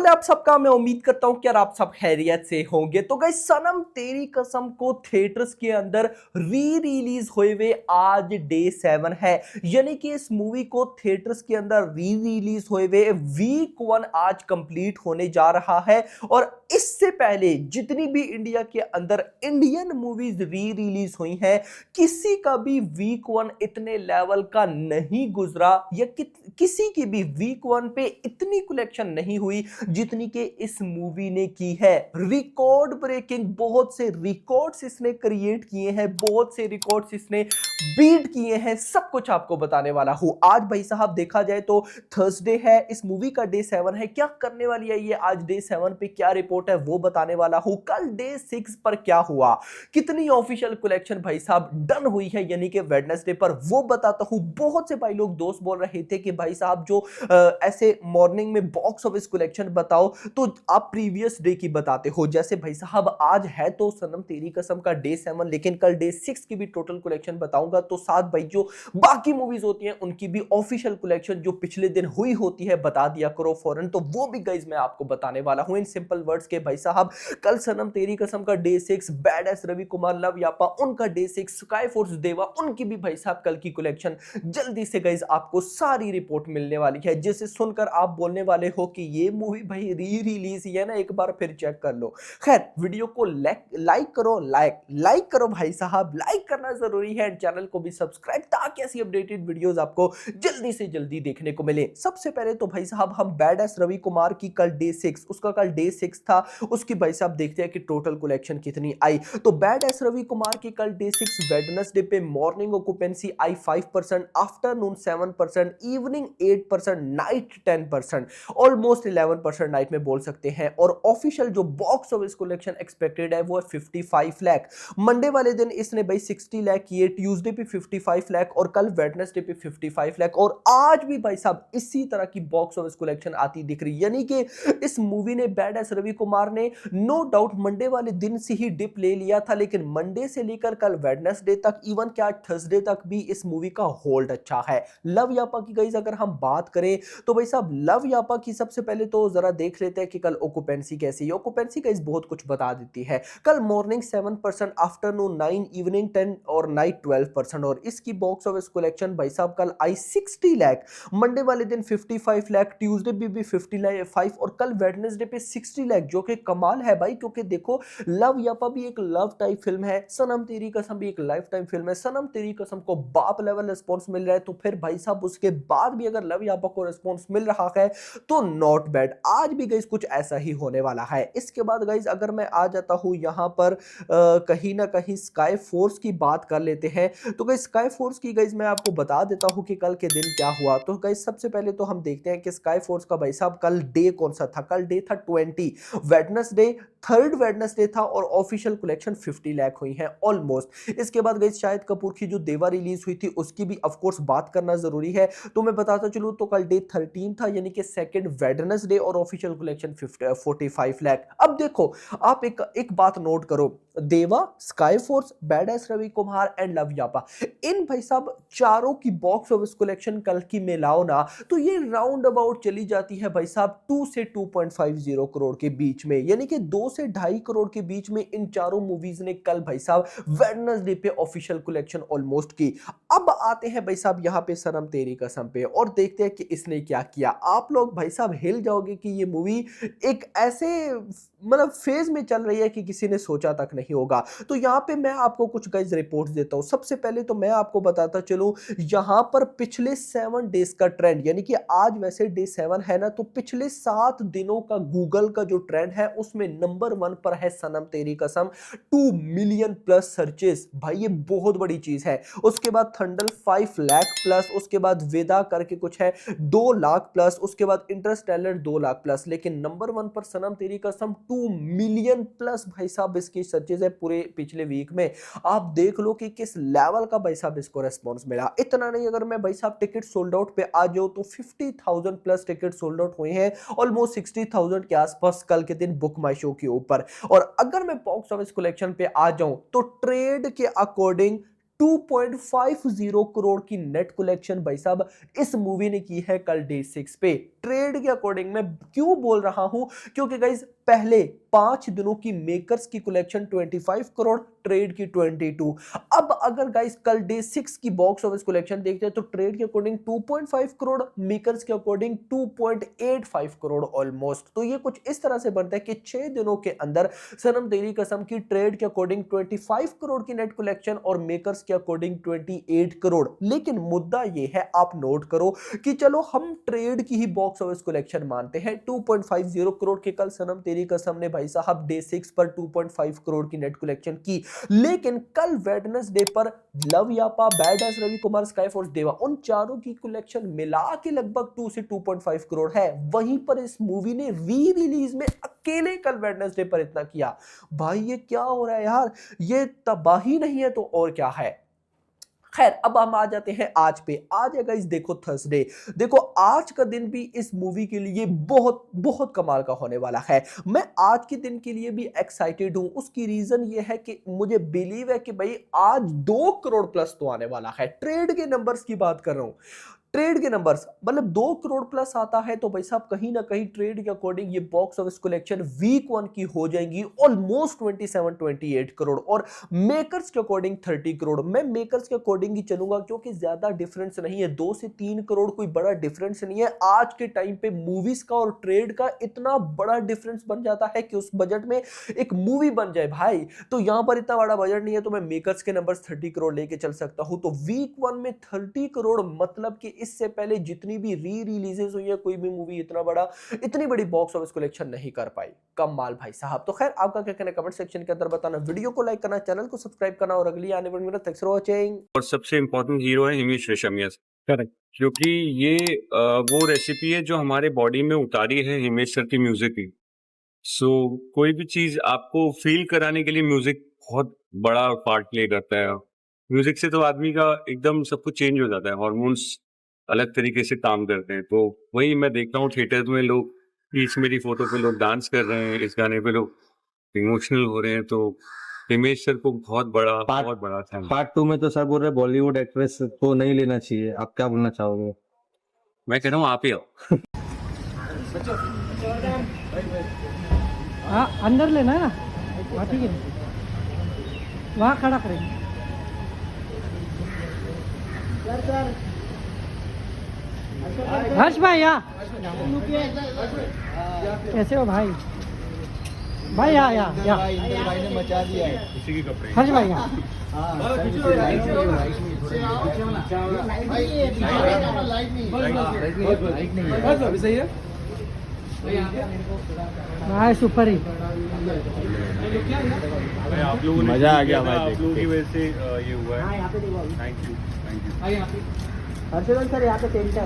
है आप सबका। मैं उम्मीद करता हूं कि यार आप सब खैरियत से होंगे। तो गाइस, सनम तेरी कसम को थिएटर्स के अंदर री रिलीज हुए हुए आज डे 7 है। यानी कि इस मूवी को थिएटर्स के अंदर री रिलीज हुए हुए वीक 1 आज कंप्लीट होने जा रहा है। और इससे पहले जितनी भी इंडिया के अंदर इंडियन मूवीज री रिलीज हुई हैं, किसी का भी वीक 1 इतने लेवल का नहीं गुजरा या किसी की भी वीक 1 पे इतनी कलेक्शन नहीं हुई जितनी कि इस मूवी ने की है। रिकॉर्ड ब्रेकिंग बहुत से रिकॉर्ड्स इसने क्रिएट किए हैं, बहुत से रिकॉर्ड्स इसने बीट किए हैं। सब कुछ आपको बताने वाला हूं आज भाई साहब। देखा जाए तो थर्सडे है, इस मूवी का डे 7 है। क्या करने वाली है ये आज डे 7 पे, क्या रिपोर्ट है वो बताने वाला हूं। कल डे 6 पर क्या हुआ, कितनी ऑफिशियल कलेक्शन भाई साहब डन हुई है यानी कि वेडनेसडे पर, वो बताता हूं। बहुत से भाई लोग दोस्त बोल रहे थे कि भाई साहब जो ऐसे मॉर्निंग में बॉक्स ऑफिस कलेक्शन बताओ तो आप प्रीवियस डे की बताते हो। जैसे भाई साहब आज है तो सनम तेरी कसम का डे 7, लेकिन कल डे 6 की भी टोटल कलेक्शन बताऊंगा। तो साथ भाई जो बाकी मूवीज होती हैं उनकी भी ऑफिशियल कलेक्शन जो पिछले दिन हुई होती है बता दिया करो फौरन। तो वो भी गाइस मैं आपको बताने वाला हूं इन सिंपल वर्ड्स के। भाई साहब कल सनम तेरी कसम का day 6, Badass Ravi Kumar Loveyapa उनका डे 6, स्काई फोर्स देवा उनकी भी भाई साहब कल की कलेक्शन जल्दी से गाइस आपको सारी रिपोर्ट मिलने वाली है, जिसे सुनकर आप बोलने वाले हो कि ये मूवी भाई री रिलीज ही है ना, एक बार फिर चेक कर लो। खैर वीडियो को लाइक करो, लाइक करो भाई साहब, लाइक करना जरूरी है। चैनल को भी सब्सक्राइब ताकि ऐसी अपडेटेड वीडियोस आपको जल्दी से जल्दी देखने को मिले। सबसे पहले तो भाई साहब हम बैड एस रवि कुमार की कल डे 6, उसका कल डे 6 था, उसकी भाई साहब देखते हैं कि टोटल कलेक्शन कितनी आई। तो बैड एस रवि कुमार की कल डे 6 वेडनेसडे पे मॉर्निंग ऑक्यूपेंसी आई 5%, afternoon 7%, evening 8%, night 10%, almost 11% night में बोल सकते हैं। और ऑफिशियल जो बॉक्स ऑफिस कलेक्शन एक्सपेक्टेड है वो है 55 लाख। मंडे वाले दिन इसने भाई 60 लाख किए, ट्यूसडे पे 55 लाख और कल वेडनेसडे पे 55 लाख। और आज भी भाई साहब इसी तरह की बॉक्स ऑफिस कलेक्शन आती दिख रही, यानी कि इस मूवी ने बैड एस रवि कुमार ने नो डाउट मंडे वाले दिन से ही डिप ले लिया था, लेकिन मंडे से लेकर कल वेडनेसडे तक, इवन क्या थर्सडे तक भी इस मूवी का होल्ड अच्छा है। लव यापा की गाइस अगर हम बात करें तो भाई साहब लव यापा की सबसे पहले तो जरा देख लेते हैं कि कल ऑक्यूपेंसी कैसी है। ऑक्यूपेंसी गाइस बहुत कुछ बता देती है। कल मॉर्निंग 7%, आफ्टरनून 9, इवनिंग 10 और नाइट 12%। और इसकी बॉक्स ऑफिस कलेक्शन भाई साहब कल आई 60 लाख, मंडे वाले दिन 55 लाख, ट्यूसडे भी 55 और कल वेडनेसडे पे 60 लाख, जो कि कमाल है भाई। क्योंकि देखो लव यापा भी एक लव टाइप फिल्म है, सनम तेरी कसम भी एक लाइफ टाइम फिल्म है। सनम तेरी कसम को बाप लेवल रिस्पॉन्स मिल रहा है, तो फिर भाई साहब उसके बाद भी अगर लव यापा को रिस्पॉन्स मिल रहा है तो नॉट बैड। आज भी गाइस कुछ ऐसा ही होने वाला है। इसके बाद गाइस अगर मैं आ जाता हूं यहां पर कहीं ना कहीं स्काई फोर्स की बात कर लेते हैं। तो गाइस स्काई फोर्स की गाइस मैं आपको बता देता हूं कि कल के दिन क्या हुआ। तो गाइस सबसे पहले तो हम देखते हैं कि स्काई फोर्स का भाई साहब कल डे कौन सा था। कल डे था 20, वेडनेसडे, थर्ड वेडनेसडे था और ऑफिशियल कलेक्शन 50 लाख हुई है ऑलमोस्ट। इसके बाद गाइस शाहिद कपूर की जो देवा रिलीज हुई थी उसकी भी ऑफ कोर्स बात करना जरूरी है। तो मैं बताता चलूं तो कल डे 13 था, यानी कि सेकंड वेडनेसडे और ऑफिशियल कलेक्शन 45 लाख। अब देखो आप एक बात नोट करो, Deva, Sky Force, Badass Ravi Kumar and Loveyapa, इन भाई साहब चारों की बॉक्स ऑफिस कलेक्शन कल की मिलाओ ना तो ये राउंड अबाउट चली जाती है भाई साहब 2 से 2.50 करोड़ के बीच में, यानी कि 2 से 2.5 करोड़ के बीच में इन चारों मूवीज ने कल भाई साहब वेडनेसडे पे ऑफिशियल कलेक्शन ऑलमोस्ट की। अब आते हैं भाई साहब यहाँ पे सनम तेरी कसम पे और देखते हैं कि इसने क्या किया। आप लोग भाई साहब हिल जाओगे कि ये मूवी एक ऐसे मतलब फेज में चल रही है कि किसी ने सोचा तक नहीं होगा। तो यहाँ पे मैं आपको कुछ गाइस रिपोर्ट्स देता हूँ। सबसे पहले तो मैं आपको बताता चलूं यहाँ पर पिछले 7 डेज का ट्रेंड, यानी कि आज वैसे डे 7 है ना, तो पिछले 7 दिनों का गूगल का जो ट्रेंड है उसमें नंबर 1 पर है सनम तेरी कसम, 2 मिलियन प्लस सर्चेस। भाई ये बहुत बड़ी चीज है। उसके बाद थंडर 5 लाख प्लस, उसके बाद वेदा करके कुछ है 2 लाख प्लस, उसके बाद इंटरस्टेलर 2 लाख प्लस, लेकिन नंबर 1 पर सनम तेरी कसम 2 मिलियन प्लस भाई साहब इसकी सर्चेज है पूरे पिछले वीक में। आप देख लो कि किस लेवल का भाई साहब इसको रेस्पॉन्स मिला। इतना नहीं, अगर मैं भाई साहब टिकट सोल्ड आउट पे आ जाऊं तो 50,000 प्लस टिकट सोल्ड आउट हुए हैं, ऑलमोस्ट 60,000 के आसपास कल के दिन बुक माई शो के ऊपर। और अगर मैं बॉक्स ऑफिस कलेक्शन पे आ जाऊं तो ट्रेड के अकॉर्डिंग 2.50 करोड़ की नेट कलेक्शन भाई साहब इस मूवी ने की है कल डे 6 पे। ट्रेड के अकॉर्डिंग मैं क्यों बोल रहा हूं, क्योंकि गाइस पहले 5 दिनों की मेकर्स की कलेक्शन 25 करोड़, ट्रेड की 22। अब अगर गाइस कल डे 6 की बॉक्स ऑफिस कलेक्शन देखते हैं तो ट्रेड के अकॉर्डिंग 2.5 करोड़, मेकर्स के अकॉर्डिंग 2.85 करोड़ ऑलमोस्ट। तो ये कुछ इस तरह से बनता है कि 6 दिनों के अंदर सनम तेरी कसम की ट्रेड के अकॉर्डिंग 25 करोड़ की नेट कलेक्शन और मेकर्स के अकॉर्डिंग 28 करोड़। लेकिन मुद्दा ये है, आप नोट करो कि चलो हम ट्रेड की ही बॉक्स ऑफिस कलेक्शन मानते हैं 2.50 करोड़ के कल सनम तेरी कसम ने भाई साहब डे 6 पर 2.5 करोड़ की नेट कलेक्शन की। लेकिन कल वेडनेसडे पर Loveyapa, Badass Ravi Kumar, Sky Force Deva, उन चारों की कलेक्शन मिला के लगभग 2 से 2.5 करोड़ है। वहीं पर इस मूवी ने री रिलीज में अकेले कल वेडनेसडे पर इतना किया। भाई ये क्या हो रहा है यार, ये तबाही नहीं है तो और क्या है। खैर अब हम आ जाते हैं आज पे। आज है गाइस देखो थर्सडे। देखो आज का दिन भी इस मूवी के लिए बहुत बहुत कमाल का होने वाला है। मैं आज के दिन के लिए भी एक्साइटेड हूं। उसकी रीजन ये है कि मुझे बिलीव है कि भाई आज 2 करोड़ प्लस तो आने वाला है। ट्रेड के नंबर्स की बात कर रहा हूं, ट्रेड के नंबर्स मतलब 2 करोड़ प्लस आता है तो भाई साहब कहीं ना कहीं ट्रेड के अकॉर्डिंग ये बॉक्स ऑफिस कलेक्शन वीक 1 की हो जाएंगी ऑलमोस्ट 27-28 करोड़ और मेकर्स के अकॉर्डिंग 30 करोड़। मैं मेकर्स के अकॉर्डिंग ही चलूंगा क्योंकि ज्यादा डिफरेंस नहीं है, 2 से 3 करोड़ कोई बड़ा डिफरेंस नहीं है। आज के टाइम पे मूवीज का और ट्रेड का इतना बड़ा डिफरेंस बन जाता है कि उस बजट में एक मूवी बन जाए भाई। तो यहां पर इतना बड़ा बजट नहीं है तो मैं मेकर्स के नंबर्स 30 करोड़ लेके चल सकता हूं। तो वीक 1 में 30 करोड़ मतलब कि इससे पहले जितनी भी री रिलीजेस हुई है कोई भी मूवी इतनी बड़ी बॉक्स ऑफिस कलेक्शन नहीं कर पाई। कम माल भाई साहब। तो खैर आपका क्या कहना कमेंट सेक्शन के अंदर बताना, वीडियो को लाइक करना, चैनल को सब्सक्राइब करना और अगली आने वाली वीडियो थैंक्स फॉर वाचिंग। और सबसे इम्पोर्टेंट हीरो है हिमेश रेशमिया, करेक्ट। क्योंकि ये वो रेसिपी है जो हमारे बॉडी में उतारी है हिमेश सर की म्यूजिक की। सो कोई भी चीज आपको फील कराने के लिए म्यूजिक बहुत बड़ा पार्ट प्ले करता है। म्यूजिक से तो आदमी का एकदम सब कुछ चेंज हो जाता है, हॉर्मोन्स अलग तरीके से काम करते हैं। तो वही मैं देखता हूँ थिएटर में लोग इस मेरी फोटो पे लोग डांस कर रहे हैं, इस गाने पे लोग इमोशनल हो रहे हैं। तो हिमेश सर को बहुत बड़ा थैंक। पार्ट 2 में तो सर बोल रहे बॉलीवुड एक्ट्रेस को नहीं लेना चाहिए, आप क्या बोलना चाहोगे? मैं कह रहा हूँ आप ही आओ। हाँ अंदर लेना है ना, हाँ ठीक है, वहाँ खड़ा करेंगे। हर्ष भाई यहाँ कैसे हो भाई? भाई यहाँ भाई ने मचा दिया है उसी के कपड़े। हर्ष भाई यहाँ अभी सही है। भाई सुपर ही आप लोगों ने मजा आ गया भाई आप लोगों की वजह से ये हुआ है। यहाँ पे देखो, थैंक यू। हर्षवर्धन सर यहाँ पे टेंशन